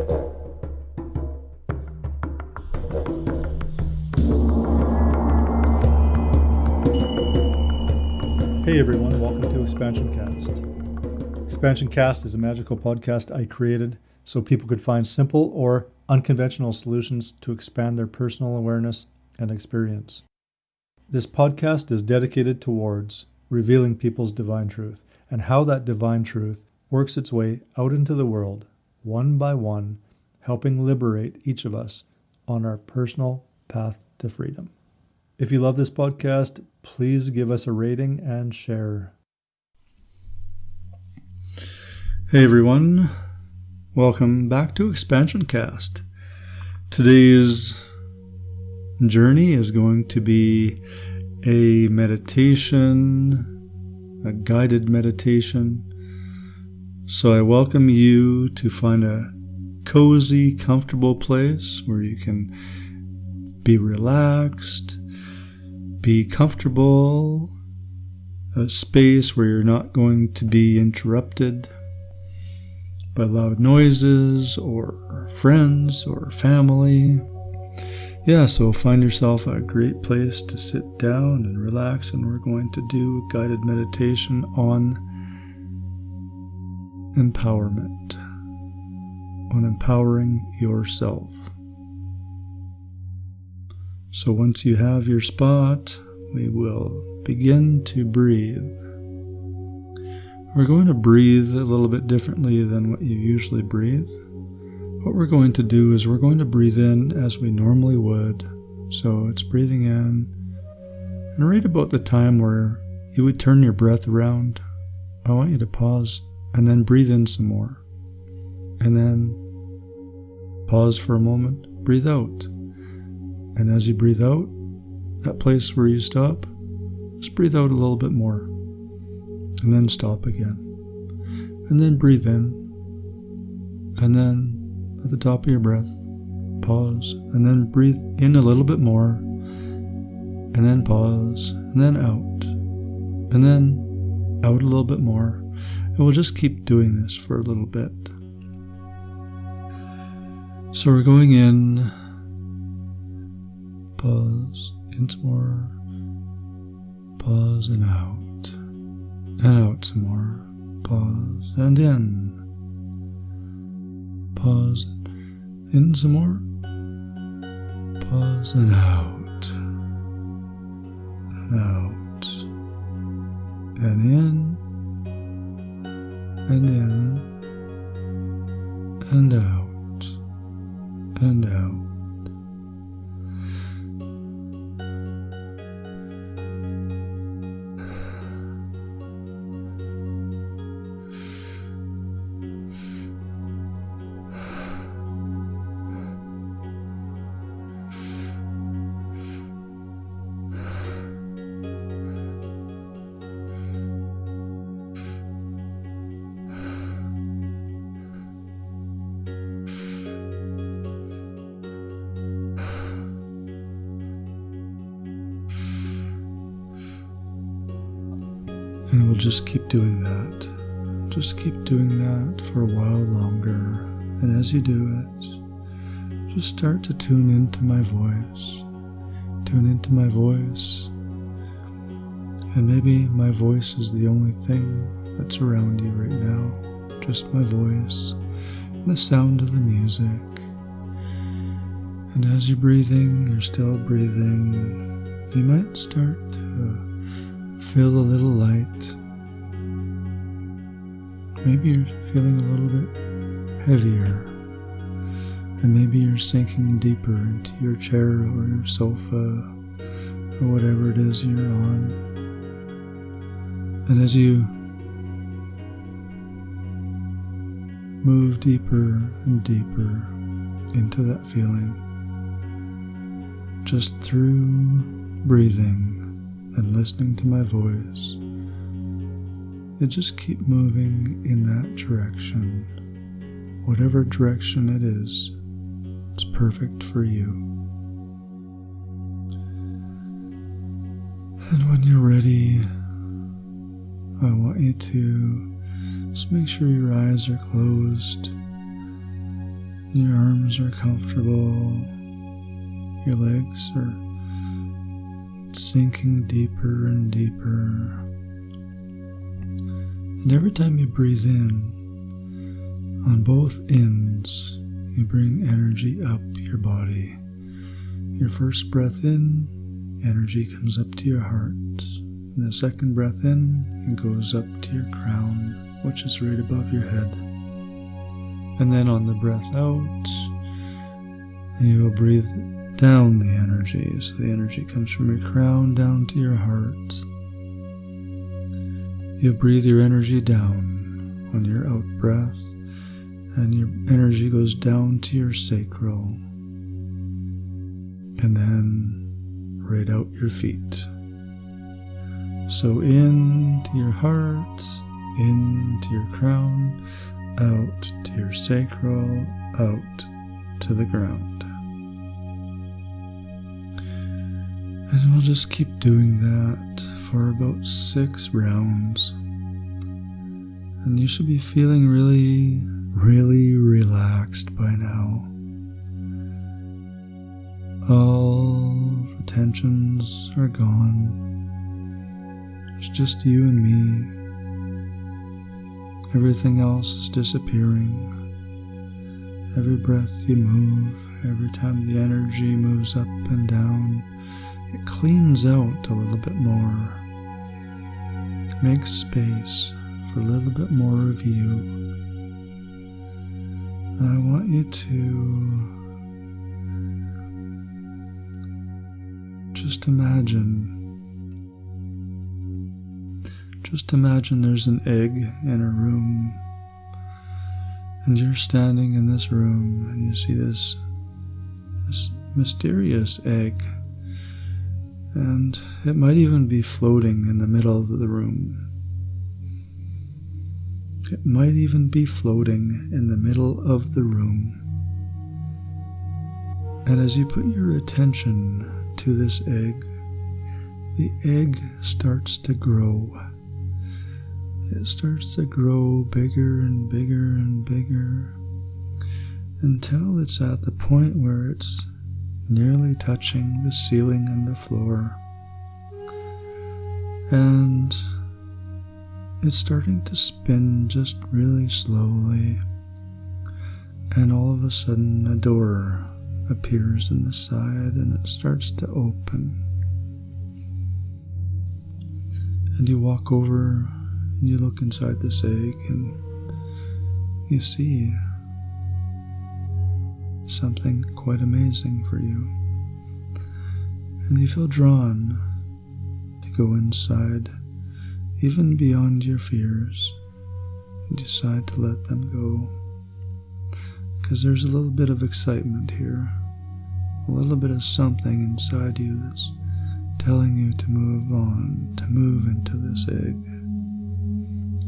Hey everyone, welcome to Expansion Cast. Expansion Cast is a magical podcast I created so people could find simple or unconventional solutions to expand their personal awareness and experience. This podcast is dedicated towards revealing people's divine truth and how that divine truth works its way out into the world, one by one, helping liberate each of us on our personal path to freedom. If you love this podcast, please give us a rating and share. Hey everyone, welcome back to Expansion Cast. Today's journey is going to be a meditation, a guided meditation. So I welcome you to find a cozy, comfortable place where you can be relaxed, be comfortable, a space where you're not going to be interrupted by loud noises or friends or family. Yeah, so find yourself a great place to sit down and relax, and we're going to do a guided meditation on empowerment, on empowering yourself. So once you have your spot, we will begin to breathe. We're going to breathe a little bit differently than what you usually breathe. What we're going to do is we're going to breathe in as we normally would. So it's breathing in, and right about the time where you would turn your breath around, I want you to pause and then breathe in some more. And then pause for a moment, breathe out. And as you breathe out, that place where you stop, just breathe out a little bit more. And then stop again. And then breathe in. And then at the top of your breath, pause. And then breathe in a little bit more. And then pause. And then out. And then out a little bit more. And we'll just keep doing this for a little bit. So we're going in. Pause, in some more, pause and out some more, pause and in, pause, in some more, pause and out, and in, and out, and out. And we'll just keep doing that. Just keep doing that for a while longer. And as you do it, just start to tune into my voice. Tune into my voice. And maybe my voice is the only thing that's around you right now. Just my voice and the sound of the music. And as you're breathing, you're still breathing. You might start to feel a little light. Maybe you're feeling a little bit heavier. And maybe you're sinking deeper into your chair or your sofa or whatever it is you're on. And as you move deeper and deeper into that feeling, just through breathing and listening to my voice, you just keep moving in that direction. Whatever direction it is, it's perfect for you. And when you're ready, I want you to just make sure your eyes are closed. Your arms are comfortable. Your legs are sinking deeper and deeper. And every time you breathe in, on both ends, you bring energy up your body. Your first breath in, energy comes up to your heart. And the second breath in, it goes up to your crown, which is right above your head. And then on the breath out, you will breathe down the energy. So the energy comes from your crown down to your heart. You breathe your energy down on your out breath, and your energy goes down to your sacral, and then right out your feet. So into your heart, into your crown, out to your sacral, out to the ground. And we'll just keep doing that for about 6 rounds. And you should be feeling really, really relaxed by now. All the tensions are gone. It's just you and me. Everything else is disappearing. Every breath you move, every time the energy moves up and down, it cleans out a little bit more. Makes space for a little bit more of you. And I want you to just imagine there's an egg in a room, and you're standing in this room and you see this mysterious egg, and it might even be floating in the middle of the room. It might even be floating in the middle of the room. And as you put your attention to this egg, the egg starts to grow. It starts to grow bigger and bigger and bigger until it's at the point where it's nearly touching the ceiling and the floor. And it's starting to spin just really slowly. And all of a sudden a door appears in the side and it starts to open. And you walk over and you look inside this egg and you see something quite amazing for you. And you feel drawn to go inside, even beyond your fears, and decide to let them go. Because there's a little bit of excitement here, a little bit of something inside you that's telling you to move on, to move into this egg.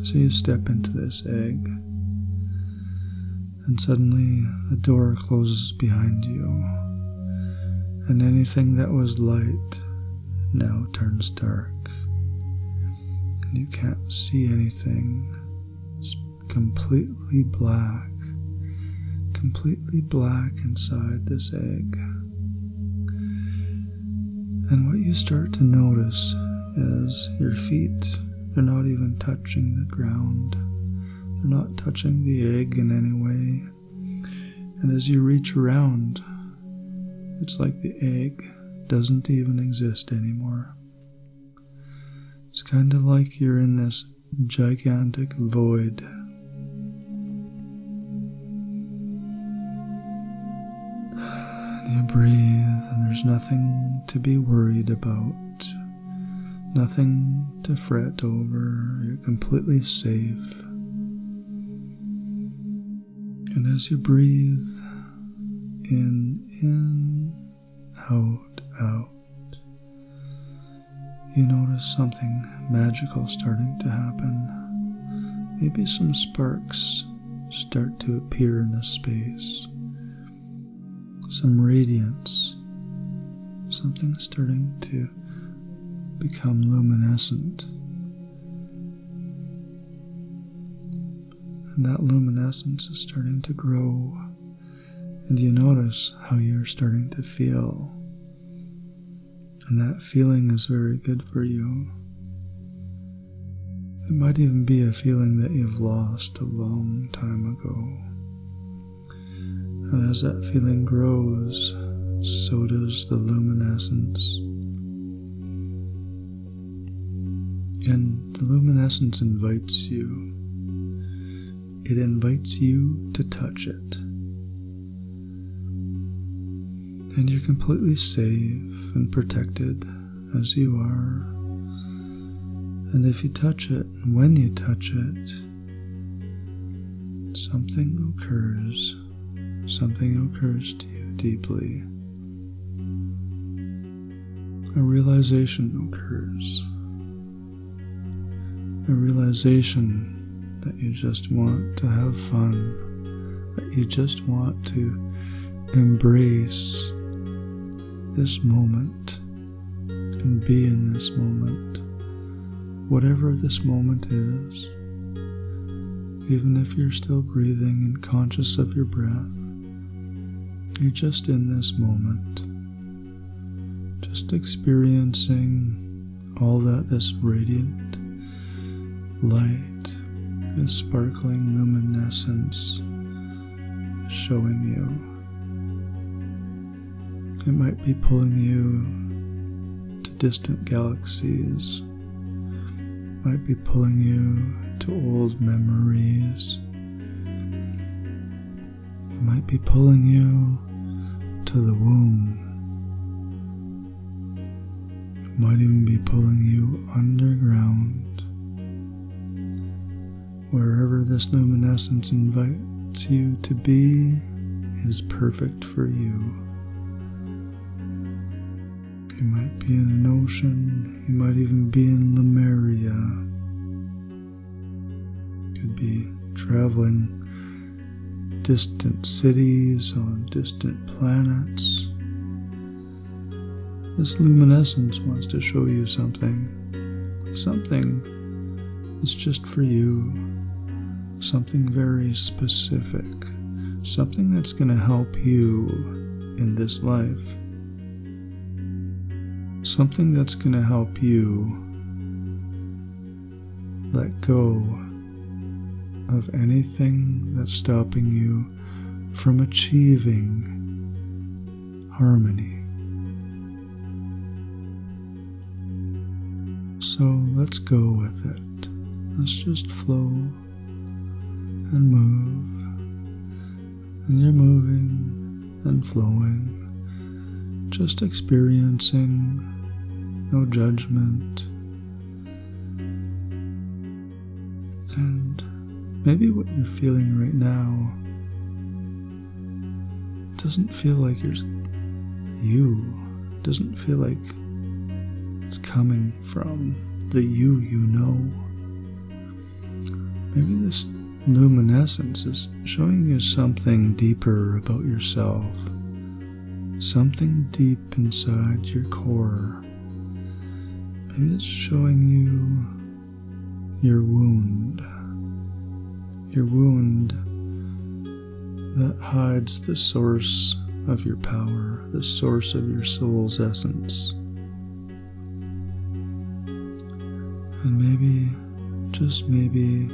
So you step into this egg, and suddenly the door closes behind you, and anything that was light now turns dark, and you can't see anything. It's completely black inside this egg. And what you start to notice is your feet, they're not even touching the ground. They're not touching the egg in any way. And as you reach around, it's like the egg doesn't even exist anymore. It's kind of like you're in this gigantic void. You breathe, and there's nothing to be worried about, nothing to fret over. You're completely safe. And as you breathe in, out, you notice something magical starting to happen. Maybe some sparks start to appear in the space. Some radiance, something starting to become luminescent. And that luminescence is starting to grow And you notice how you're starting to feel. And that feeling is very good for you. It might even be a feeling that you've lost a long time ago. And as that feeling grows, so does the luminescence. And the luminescence invites you. It invites you to touch it. And you're completely safe and protected as you are. And if you touch it, and when you touch it, something occurs. Something occurs to you deeply. A realization occurs. A realization that you just want to have fun, that you just want to embrace this moment and be in this moment, whatever this moment is. Even if you're still breathing and conscious of your breath, you're just in this moment, just experiencing all that this radiant light, this sparkling luminescence is showing you. It might be pulling you to distant galaxies, might be pulling you to old memories. It might be pulling you to the womb. It might even be pulling you underground. Wherever this luminescence invites you to be is perfect for you. You might be in an ocean, you might even be in Lemuria. You could be traveling distant cities on distant planets. This luminescence wants to show you something that's just for you, something very specific, something that's going to help you in this life. Something that's going to help you let go of anything that's stopping you from achieving harmony. So let's go with it. Let's just flow and move. And you're moving and flowing, just experiencing, no judgment. And maybe what you're feeling right now doesn't feel like you, doesn't feel like it's coming from the you know. Maybe this luminescence is showing you something deeper about yourself, something deep inside your core. Maybe it's showing you your wound that hides the source of your power, the source of your soul's essence. And maybe, just maybe,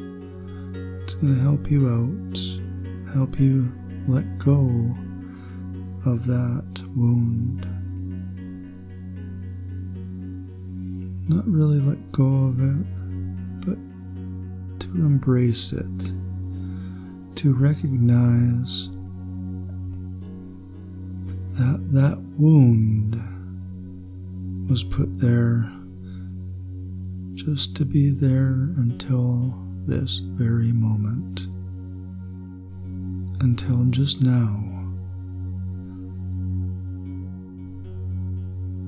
it's going to help you out, help you let go of that wound. Not really let go of it, but to embrace it, to recognize that that wound was put there just to be there until this very moment, until just now.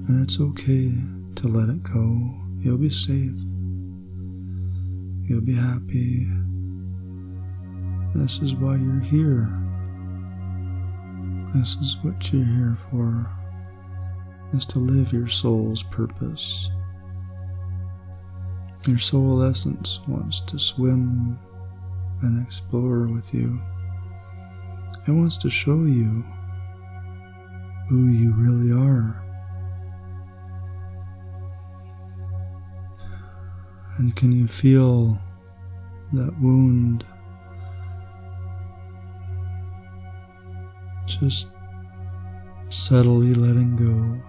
And it's okay to let it go. You'll be safe. You'll be happy. This is why you're here. This is what you're here for, is to live your soul's purpose. Your soul essence wants to swim and explore with you. It wants to show you who you really are. And can you feel that wound just subtly letting go,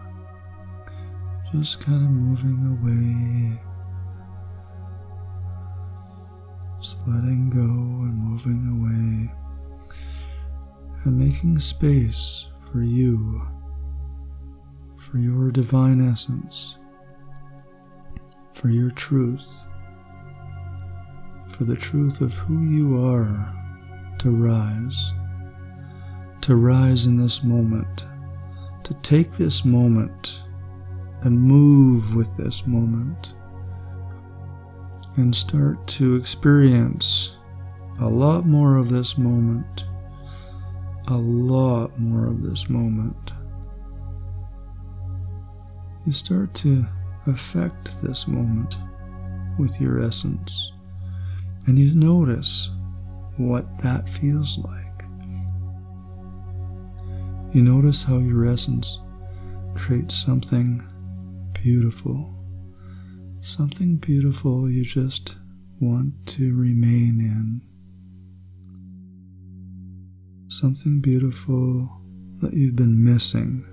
just kind of moving away, just letting go and moving away, and making space for you, for your divine essence, for your truth, for the truth of who you are to rise in this moment, to take this moment and move with this moment and start to experience a lot more of this moment, a lot more of this moment. You start to affect this moment with your essence, and you notice what that feels like. You notice how your essence creates something beautiful you just want to remain in, something beautiful that you've been missing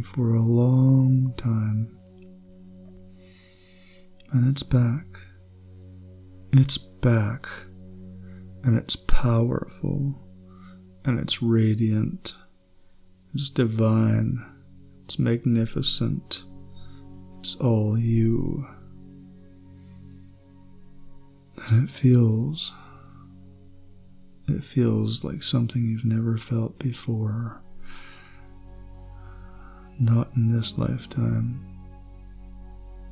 for a long time. And it's back, and it's powerful, and it's radiant, it's divine, it's magnificent, it's all you. And it feels like something you've never felt before. Not in this lifetime.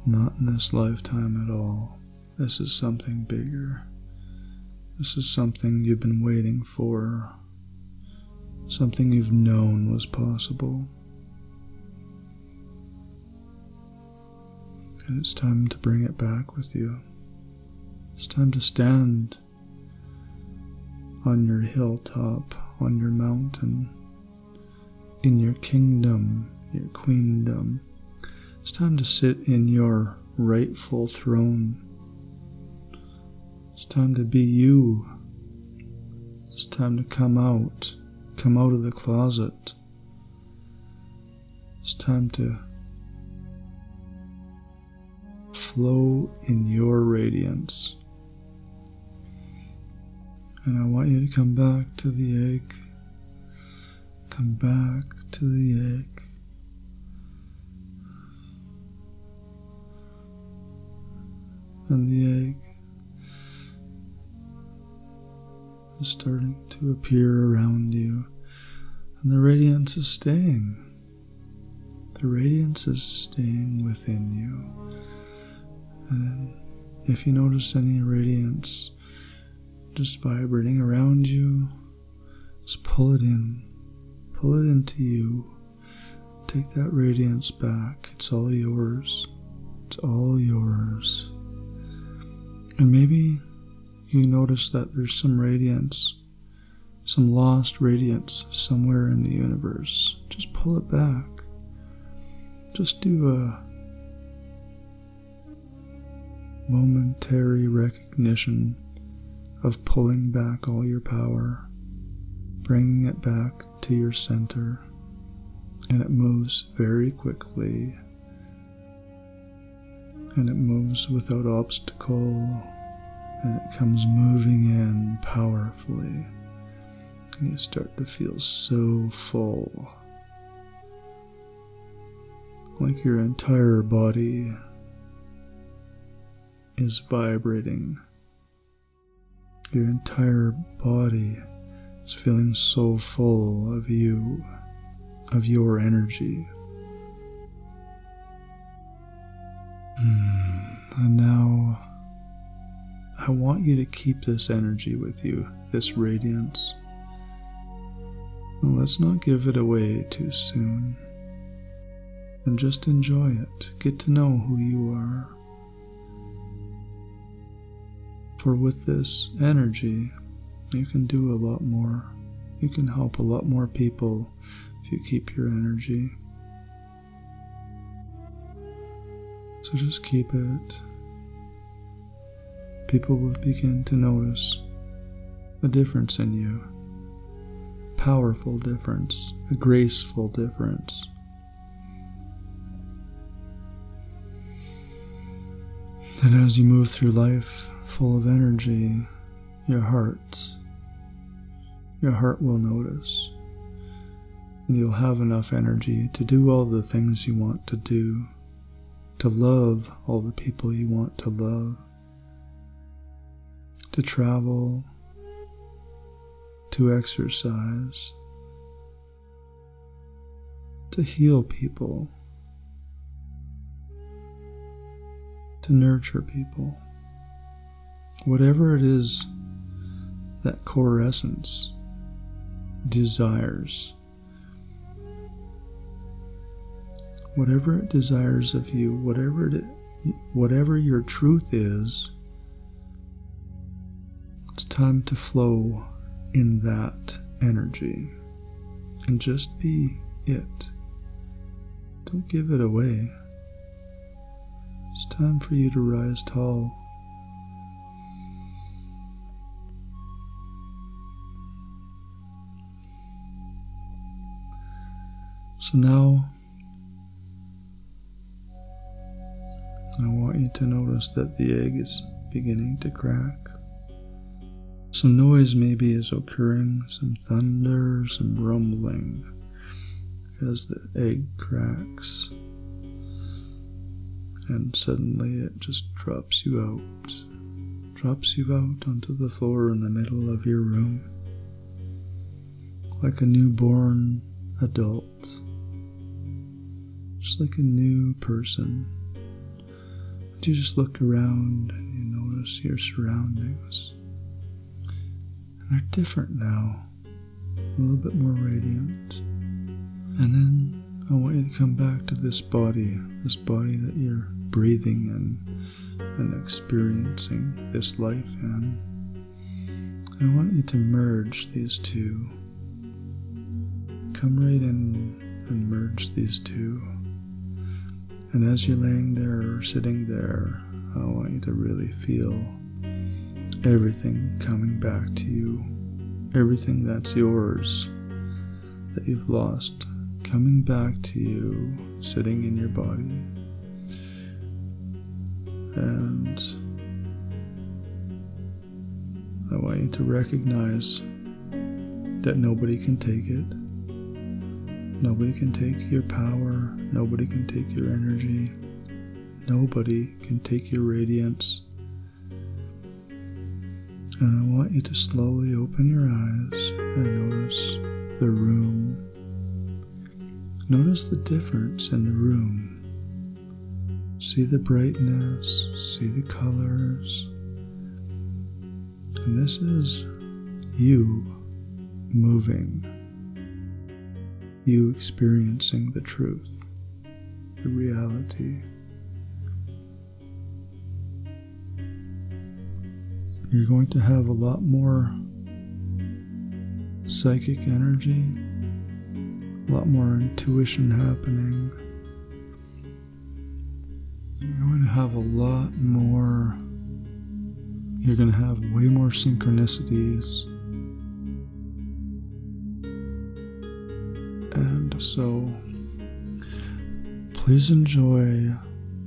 Not in this lifetime at all. This is something bigger. This is something you've been waiting for. Something you've known was possible. And it's time to bring it back with you. It's time to stand on your hilltop, on your mountain, in your kingdom, your queendom. It's time to sit in your rightful throne. It's time to be you. It's time to come out of the closet. It's time to flow in your radiance. And I want you to come back to the egg. Come back to the egg. And the egg is starting to appear around you. And the radiance is staying. The radiance is staying within you. And then if you notice any radiance just vibrating around you, just pull it in. Pull it into you. Take that radiance back. It's all yours. It's all yours. And maybe you notice that there's some radiance, some lost radiance somewhere in the universe. Just pull it back. Just do a momentary recognition of pulling back all your power, bringing it back to your center, and it moves very quickly, and it moves without obstacle, and it comes moving in powerfully, and you start to feel so full, like your entire body is vibrating. Your entire body is feeling so full of you, of your energy. And now, I want you to keep this energy with you, this radiance. Now, let's not give it away too soon. And just enjoy it. Get to know who you are. For with this energy, you can do a lot more. You can help a lot more people if you keep your energy. So just keep it. People will begin to notice a difference in you. Powerful difference, a graceful difference. And as you move through life full of energy, your heart will notice. And you'll have enough energy to do all the things you want to do, to love all the people you want to love, to travel, to exercise, to heal people, to nurture people. Whatever it is that core essence desires, whatever it desires of you, whatever your truth is, it's time to flow in that energy and just be it. Don't give it away. It's time for you to rise tall. So now, I want you to notice that the egg is beginning to crack. Some noise maybe is occurring, some thunder, some rumbling as the egg cracks. And suddenly it just drops you out onto the floor in the middle of your room, like a newborn adult, just like a new person. But you just look around and you notice your surroundings. And they're different now, a little bit more radiant. And then I want you to come back to this body that you're breathing in and experiencing this life in. I want you to merge these two. Come right in and merge these two. And as you're laying there or sitting there, I want you to really feel everything coming back to you, everything that's yours that you've lost, coming back to you, sitting in your body. And I want you to recognize that nobody can take it. Nobody can take your power. Nobody can take your energy. Nobody can take your radiance. And I want you to slowly open your eyes and notice the room. Notice the difference in the room. See the brightness, see the colors. And this is you moving, you experiencing the truth, the reality. You're going to have a lot more psychic energy, a lot more intuition happening. You're going to have you're going to have way more synchronicities. And so, please enjoy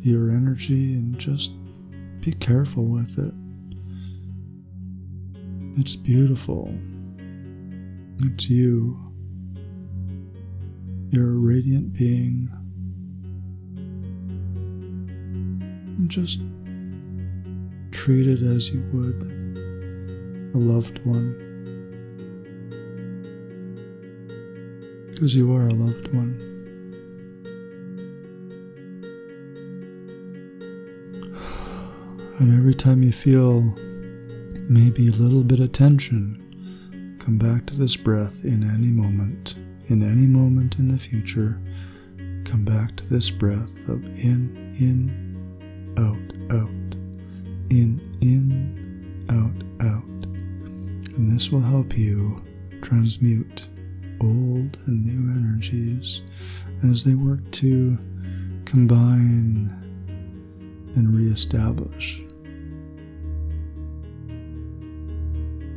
your energy and just be careful with it. It's beautiful. It's you. You're a radiant being. And just treat it as you would a loved one. Because you are a loved one. And every time you feel maybe a little bit of tension, come back to this breath in any moment in the future. Come back to this breath of in, out, out, in, out, out. And this will help you transmute old and new energies as they work to combine and reestablish.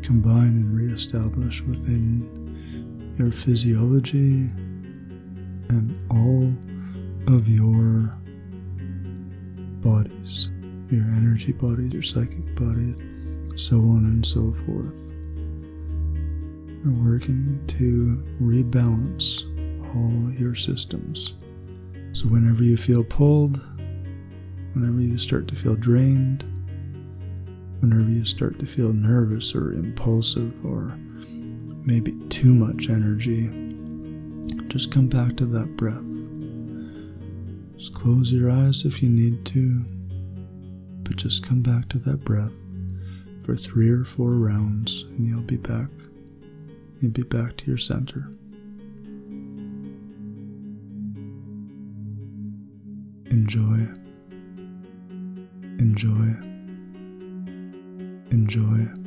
Combine and reestablish within your physiology and all of your bodies, your energy bodies, your psychic bodies, so on and so forth. We're working to rebalance all your systems. So whenever you feel pulled, whenever you start to feel drained, whenever you start to feel nervous or impulsive or maybe too much energy, just come back to that breath. Just close your eyes if you need to, but just come back to that breath for 3 or 4 rounds and you'll be back. You'll be back to your center. Enjoy. Enjoy. Enjoy.